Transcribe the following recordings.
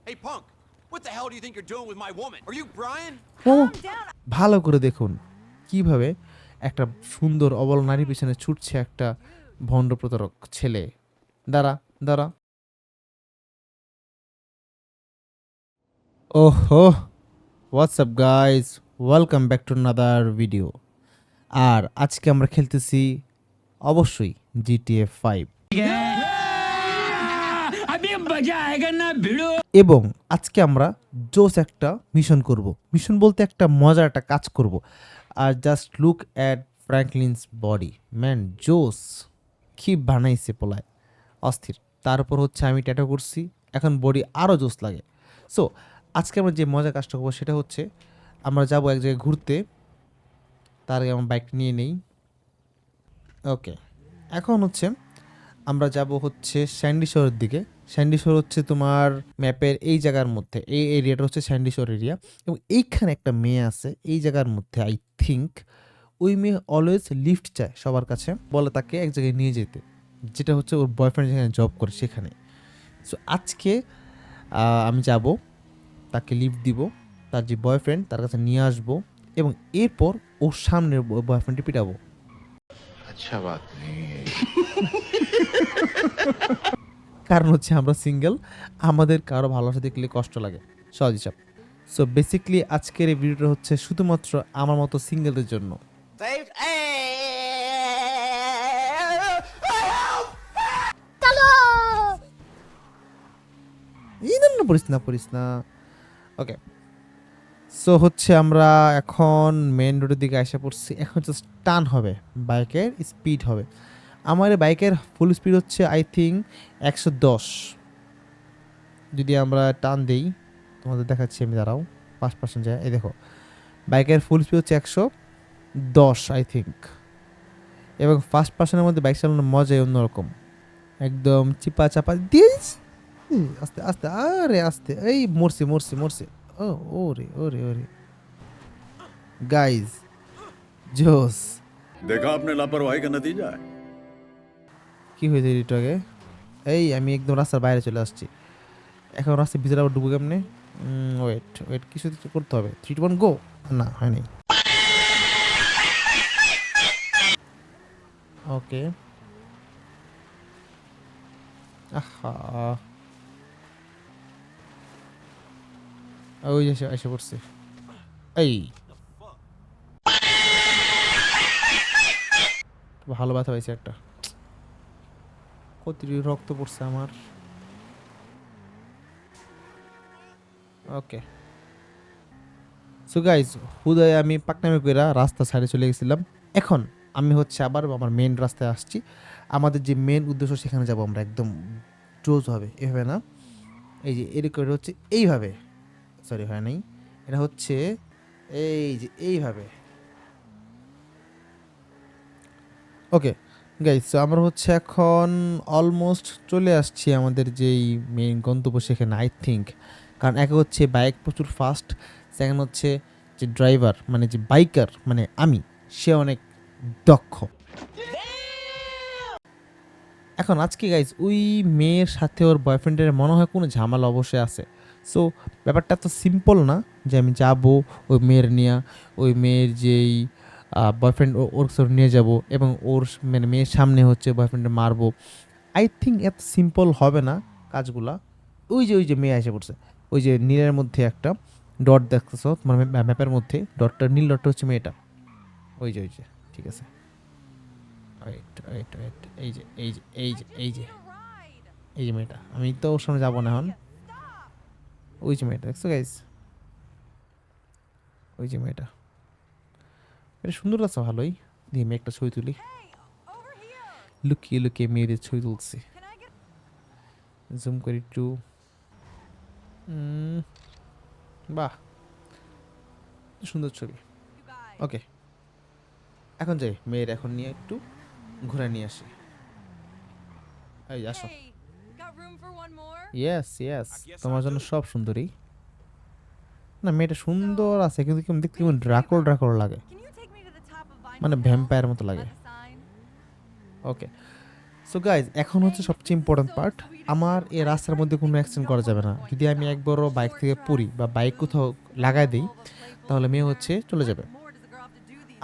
Hey, punk. What the hell do you think you're doing with my woman? Are you Brian? ও ভালো করে দেখুন কিভাবে একটা সুন্দর অবল নারী পিছনে ছুটছে একটা ভণ্ড প্রতারক ছেলে। দাঁড়া দাঁড়া। ওহো, WhatsApp guys, welcome back to another video. আর আজকে আমরা খেলতেছি অবশ্যই GTA 5 এবং আজকে আমরা জোস একটা মিশন করব। মিশন বলতে একটা মজার একটা কাজ করব। আর just look at Franklin's body, man জোস কি বানাইছে পোলায়, অস্থির। তার উপর হচ্ছে আমি ট্যাটু করছি, এখন বডি আরও জোস লাগে। সো আজকে আমরা যে মজার কাজটা করবো সেটা হচ্ছে আমরা যাব এক জায়গায় ঘুরতে। তার আগে আমার বাইকটা নিয়ে নেই। ওকে, এখন হচ্ছে আমরা যাব হচ্ছে স্যান্ডি শোরের দিকে। স্যান্ডি শোর হচ্ছে তোমার ম্যাপের এই জায়গার মধ্যে, এই এরিয়াটা হচ্ছে স্যান্ডি শোর এরিয়া। এবং এইখানে একটা মেয়ে আছে এই জায়গার মধ্যে, আই থিঙ্ক। ওই মেয়ে অলওয়েজ লিফট চায় সবার কাছে, বলে তাকে এক জায়গায় নিয়ে যেতে, যেটা হচ্ছে ওর বয়ফ্রেন্ড যেখানে জব করে সেখানে। সো আজকে আমি যাব, তাকে লিফট দিব, তার যে বয়ফ্রেন্ড তার কাছে নিয়ে আসবো এবং এরপর ওর সামনের বয়ফ্রেন্ডটি পিটাবো। अच्छा बात नहीं है। কারণ হচ্ছে আমরা সিঙ্গেল, আমাদের কারো ভালোবাসা দেখলে কষ্ট লাগে, সহজ হিসাব। সো বেসিক্যালি আজকের এই ভিডিওটা হচ্ছে শুধুমাত্র আমার মতো সিঙ্গেলদের জন্য। Saved? এই না, পড়িস না। ওকে, সো হচ্ছে আমরা এখন মেন রোডের দিকে আসা পড়ছি। এখন জাস্ট টান হবে, বাইকের স্পিড হবে। আমার এই বাইকের ফুল স্পিড হচ্ছে আই থিঙ্ক 110। যদি আমরা টান দেই, তোমাদের দেখাচ্ছি আমি, দাঁড়াও 5% যায়। এই দেখো, বাইকের ফুল স্পিড হচ্ছে 110 আই থিঙ্ক। এবং ফার্স্ট পার্সনের মধ্যে বাইক চালানোর মজাই অন্যরকম, একদম চিপা চাপা দিস, আস্তে আস্তে, আরে আস্তে, এই মরছি। ও ওরে গাইজ, জোস। देखा आपने लापरवाही का नतीजा है। কি হয়েছে একটু আগে? এই আমি একদম রাস্তার বাইরে চলে আসছি, এখন রাস্তার ভিতরে আবার ঢুকবো কেমনে? ওয়েট কিছু তো করতে হবে। 3 2 1 গো। না হয় নাই। ওকে, আহা, ওই এসে পড়ছে। এই ভালো ব্যথা পাইছে একটা, কত রক্ত পড়ছে আমার। ওকে, সো গাইজ, হুদয় আমি পাকনামি কইরা রাস্তা সাইডে চলে গেছিলাম। এখন আমি হচ্ছে আবার আমার মেন রাস্তায় আসছি। আমাদের যে মেন উদ্দেশ্য সেখানে যাব আমরা, একদম জোজ হবে। এভাবে না, এই যে এরকম হচ্ছে এইভাবে, সরি হয় নাই, এটা হচ্ছে এই যে এইভাবে। ওকে গাইজ, সো আমরা হচ্ছে এখন অলমোস্ট চলে আসছি আমাদের যেই মেইন গন্তব্য সেখানে আই থিঙ্ক। কারণ একে হচ্ছে বাইক প্রচুর ফাস্ট, সেকেন্ড হচ্ছে যে ড্রাইভার মানে যে বাইকার মানে আমি, সে অনেক দক্ষ। এখন আজকে গাইজ ওই মেয়ের সাথে ওর বয়ফ্রেন্ডের মনে হয় কোনো ঝামেলা অবশ্যই আছে। সো ব্যাপারটা তো সিম্পল না যে আমি যাব ওই মেয়ের নিয়ে, ওই মেয়ের যেই বয়ফ্রেন্ড ওর সাথে নিয়ে যাব এবং ওর মানে মেয়ের সামনে হচ্ছে বয়ফ্রেন্ডে মারবো। আই থিঙ্ক এত সিম্পল হবে না কাজগুলা। ওই যে মেয়ে এসে পড়ছে, ওই যে নীলের মধ্যে একটা ডট দেখতেছো তোমার ম্যাপের মধ্যে, ডটটা নীল ডটটা হচ্ছে মেয়েটা। ওই যে ঠিক আছে, ওয়েট, এই যে মেয়েটা। আমি তো ওর সামনে যাবো না এখন। ওই যে মেয়েটা দেখছো গাইস, ওই যে মেয়েটা, এটা সুন্দর আছে ভালোই। দিয়ে মেয়ে একটা ছবি তুলি, লুকিয়ে মেয়েদের ছবি তুলছি। জুম করি একটু, বাহ সুন্দর ছবি। ওকে, এখন যাই মেয়ের এখন নিয়ে একটু ঘুরে নিয়ে আসি। এই আসো। ইয়েস, তোমার জন্য সব সুন্দরী। না মেয়েটা সুন্দর আছে কিন্তু কেমন দেখতে, কেমন ড্রাকল লাগে, মানে ভ্যাম্পায়ার মতো লাগে। ওকে, সো গাইজ এখন হচ্ছে সবচেয়ে ইম্পর্টেন্ট পার্ট। আমার এই রাস্তার মধ্যে কোনো অ্যাক্সিডেন্ট করা যাবে না। যদি আমি একবারও বাইক থেকে পড়ি বা বাইক কোথাও লাগাই দিই তাহলে মেয়ে হচ্ছে চলে যাবে।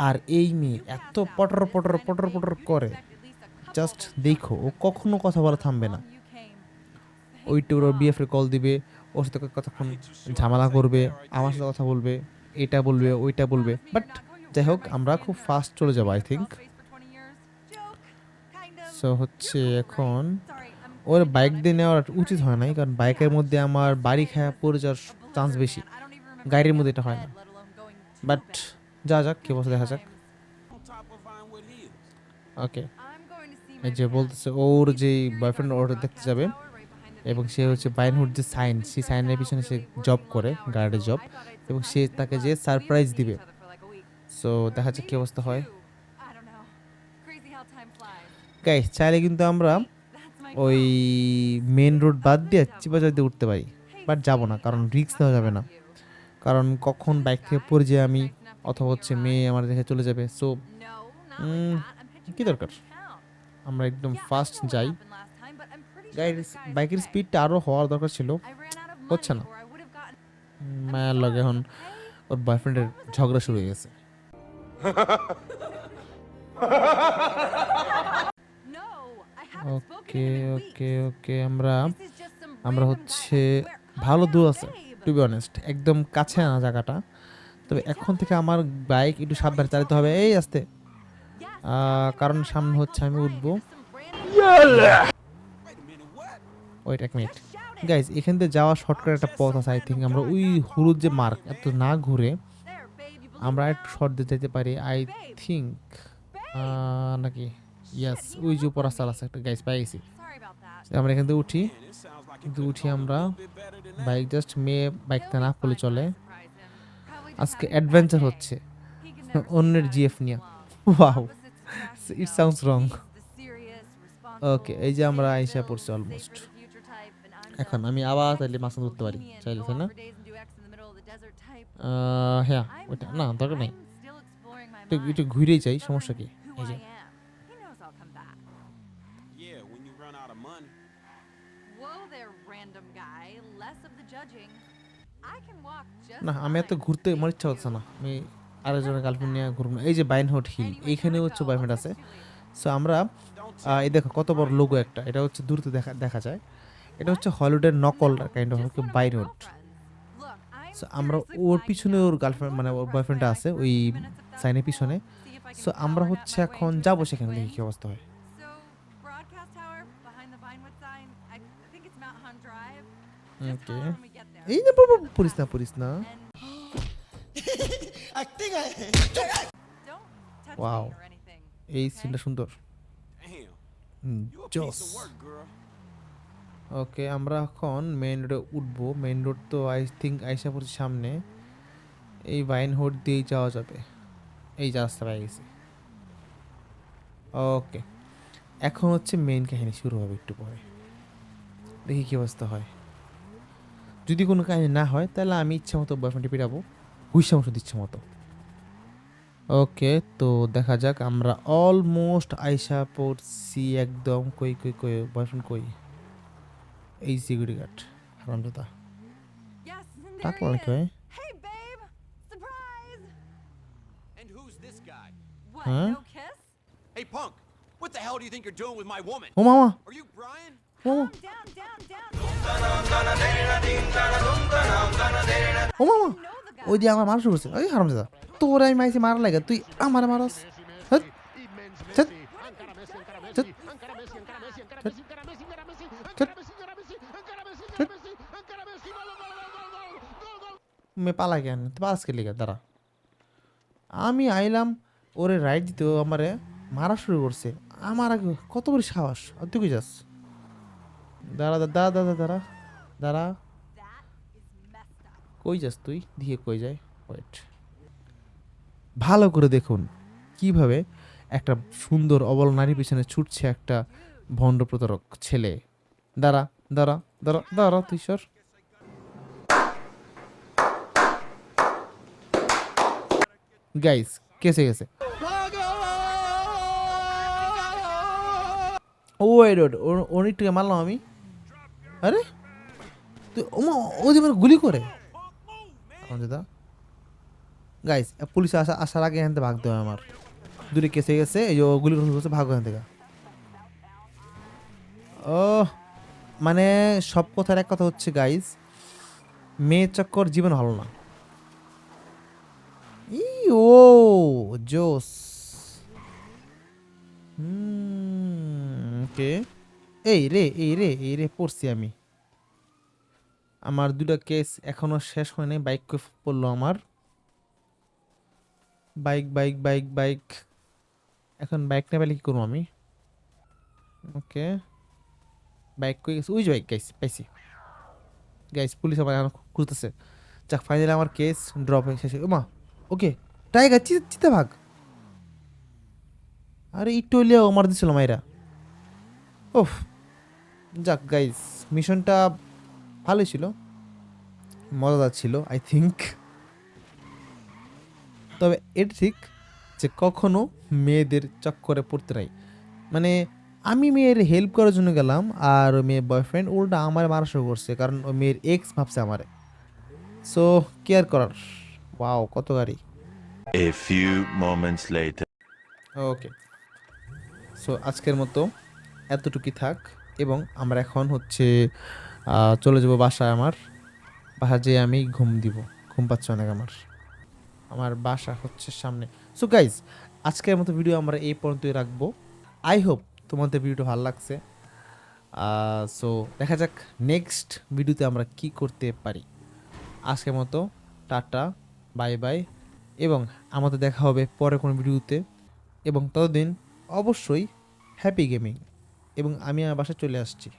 আর এই মেয়ে এত পটর পটর পটর পটর করে, জাস্ট দেখো ও কখনো কথা বলা থামবে না। ওইটা ওর বিএফে কল দিবে, ওর সাথে কতক্ষণ ঝামেলা করবে, আমার সাথে কথা বলবে, এটা বলবে ওইটা বলবে। বাট যাই হোক আমরা খুব ফাস্ট চলে যাবো আই থিঙ্ক। সো হচ্ছে এখন ওর বাইক দিয়ে নেওয়ার উচিত হয় নাই, কারণ বাইকের মধ্যে আমার বাড়ি খায়া পড়ে যাওয়ার চান্স বেশি, গাড়ির মধ্যে এটা হয় না। বাট যা যাক কি বসে দেখা যাক। ওকে, এই যে বলতেছে ওর যে বয়ফ্রেন্ড ওর দেখতে যাবে এবং সে হচ্ছে বাইনহুড যে সাইন, সেই সাইনের পিছনে সে জব করে, গার্ডের জব, এবং সে তাকে যে সারপ্রাইজ দিবে। সো দেখা যাক কি অবস্থা হয়। গাইস চাইলে কিন্তু আমরা ওই মেন রোড বাদ দিয়ে চিপাচাপ দিয়ে উঠতে পারি, বাট যাবো না কারণ রিস্ক নেওয়া যাবে না, কারণ কখন বাইক থেকে পড়ে যে আমি, অথবা হচ্ছে মেয়ে আমার দেখে চলে যাবে। সো কি দরকার, আমরা একদম ফাস্ট যাই। বাইকের স্পিডটা আরও হওয়ার দরকার ছিল, হচ্ছে না। মায়ের লগে এখন ওর বয়ফ্রেন্ডের ঝগড়া শুরু হয়ে গেছে। ওকে ওকে ওকে, আমরা হচ্ছে ভালো দূর আছে টু বি অনেস্ট, একদম কাছে না জায়গাটা। তবে এখন থেকে আমার বাইক একটু সাবধানে চালাতে হবে, এই আস্তে, কারণ সামনে হচ্ছে আমি উঠবো। ওয়েট এক মিনিট গাইজ, এখান থেকে যাওয়া শর্টকাট একটা পথ আছে আই থিঙ্ক। আমরা ওই হলুদ যে মার্ক এত না ঘুরে আমরা একটু শর্ট দিয়ে যেতে পারি আই থিঙ্ক, নাকি? ইয়াস, ওই যে উপর রাস্তা আছে একটা, গাইজ পাই গেছি। আমরা এখান থেকে উঠি, কিন্তু উঠি আমরা বাইক জাস্ট মেয়ে বাইকটা না করলে চলে। আজকে অ্যাডভেঞ্চার হচ্ছে অন্যের জিএফ নিয়ে। ওয়াও, ইট সাউন্ডস রং। ওকে, এই যে আমরা আইসা পড়ছি অলমোস্ট। এখন আমি আবার তাইলে মাছ ধরতে পারি চাইলে, তাই না? হ্যাঁ, ওটা না দরকার নেই, একটু ঘুরেই যাই, সমস্যা কি? এই যে না, আমি এত ঘুরতে আমার ইচ্ছা হচ্ছে না, আমি আরেকজনের গার্লফ্রেন্ড নিয়ে ঘুরবো না। এই যে বাইনহুড হিল, এইখানে হচ্ছে বয়ফ্রেন্ড আছে। সো আমরা এই দেখো কত বড় লোগো একটা, এটা হচ্ছে দূরতে দেখা যায়। এটা হচ্ছে হলিউডের নকল কাইন্ড অফ বাইনহুড। সো আমরা ওর পিছনে ওর গার্লফ্রেন্ড মানে ওর বয়ফ্রেন্ডটা আছে ওই সাইনের পিছনে। সো আমরা হচ্ছে এখন যাবো সেখানে, দেখি কি অবস্থা হয়। ওকে, এই না পুলিশ না ওয়াও, এই সিনটা সুন্দর। জোস। ওকে, আমরা এখন মেইন রোডে উঠবো। মেইন রোড তো আই থিঙ্ক আইসা পড়ছি সামনে, এই বাইনহুড দিয়েই যাওয়া যাবে। এই যে রাস্তা পেয়ে গেছি। ওকে, এখন হচ্ছে মেইন কাহিনী শুরু হবে একটু পরে, দেখি কি অবস্থা হয়। যদি কোনো কাহিনী না হয় তাহলে আমি ইচ্ছা মতো বয়ফ্রেন্ডে পিটাবো, হুইসা মতো ইচ্ছা মতো। ওকে, তো দেখা যাক। আমরা অলমোস্ট আইসা পড়ছি একদম। কই বয়ফ্রেন্ড কই? এই সিকিউরিটি গার্ড হারামজাদা টাকলা নাকি ভাই? হ্যাঁ, Hey punk, what the hell do you think you're doing with my woman? ও মামা, Are you Brian? ও মামা, ওই দিয়ে আমার মারা শুরু করছে। ওই হারামজাদা, তোর আমি মাইছি মারা লাগে, তুই আমার মারস। পালা কেন পাস কে লিগা? দাঁড়া, আমি আইলাম ওরে রাইট দিতে, আমারে মারা শুরু করছে। আমার আগে কত বড় সাহস! আর তুই কই যাস? দাঁড়া দাঁড়া দাঁড়া দাঁড়া দাঁড়া, কই যাস তুই? দিয়ে কই যায়? ওয়েট, ভালো করে দেখুন কিভাবে একটা সুন্দর অবল নারী পিছনে ছুটছে একটা ভণ্ড প্রতারক ছেলে। দাঁড়া দাঁড়া দাঁড়া দাঁড়া, তুই সর। গাইস কেসে গেছে। ওয়েট, অনেকটুকু মারলাম আমি। আরে তুই ওমা ও যে আমার গুলি করে এখন দাদা গাইস পুলিশ আসার আগে এখান থেকে ভাগতে হয় আমার দূরে কেসে গেছে এই যে ও গুলি করছে ভাগ এখান থেকে ও মানে সব কথার এক কথা হচ্ছে গাইস মেয়ে চক্কর জীবন হলো না ই ও জোস ওকে এই রে পড়ছি আমি আমার দুটা কেস এখনো শেষ হয় নাই বাইক পড়লো আমার বাইক এখন বাইক না পেলে কি করবো আমি ওকে বাইক কই গেছে ওই যে বাইক গাইস পাইছি গাইস পুলিশ আমার এখন খুঁজতেছে যাক ফাইনালি আমার কেস ড্রপ হয়ে শেষ ওমা ওকে টাইগার চিতা ভাগ আরে একটু হইলেও আমার দিছিল মাইরা ওফ যাক গাইস মিশনটা ভালোই ছিল মজাদার ছিল আই থিঙ্ক তবে এটা ঠিক যে কখনো মেয়েদের চক্করে পড়তে নাই মানে আমি মেয়ের হেল্প করার জন্য গেলাম আর ওই মেয়ের বয়ফ্রেন্ড উল্টা আমার মারা শুরু করছে কারণ ওই মেয়ের এক্স ভাবছে আমারে সো কেয়ার করার ওয়াও কত গাড়ি A few moments later. Okay so আজকের মতো এতটুকুই থাক এবং আমরা এখন হচ্ছে চলে যাব বাসায় আমার বাসা যেয়ে আমি ঘুম পাচ্ছে অনেক আমার বাসা হচ্ছে সামনে সো গাইজ আজকের মতো ভিডিও আমরা এই পর্যন্তই রাখবো আই হোপ তোমাদের ভিডিওটা ভালো লাগছে সো দেখা যাক নেক্সট ভিডিওতে আমরা কি করতে পারি আজকের মতো টাটা বাই বাই এবং আমাদের দেখা হবে পরে কোনো ভিডিওতে এবং ততদিন অবশ্যই হ্যাপি গেমিং এবং আমি আমার বাসায় চলে আসছি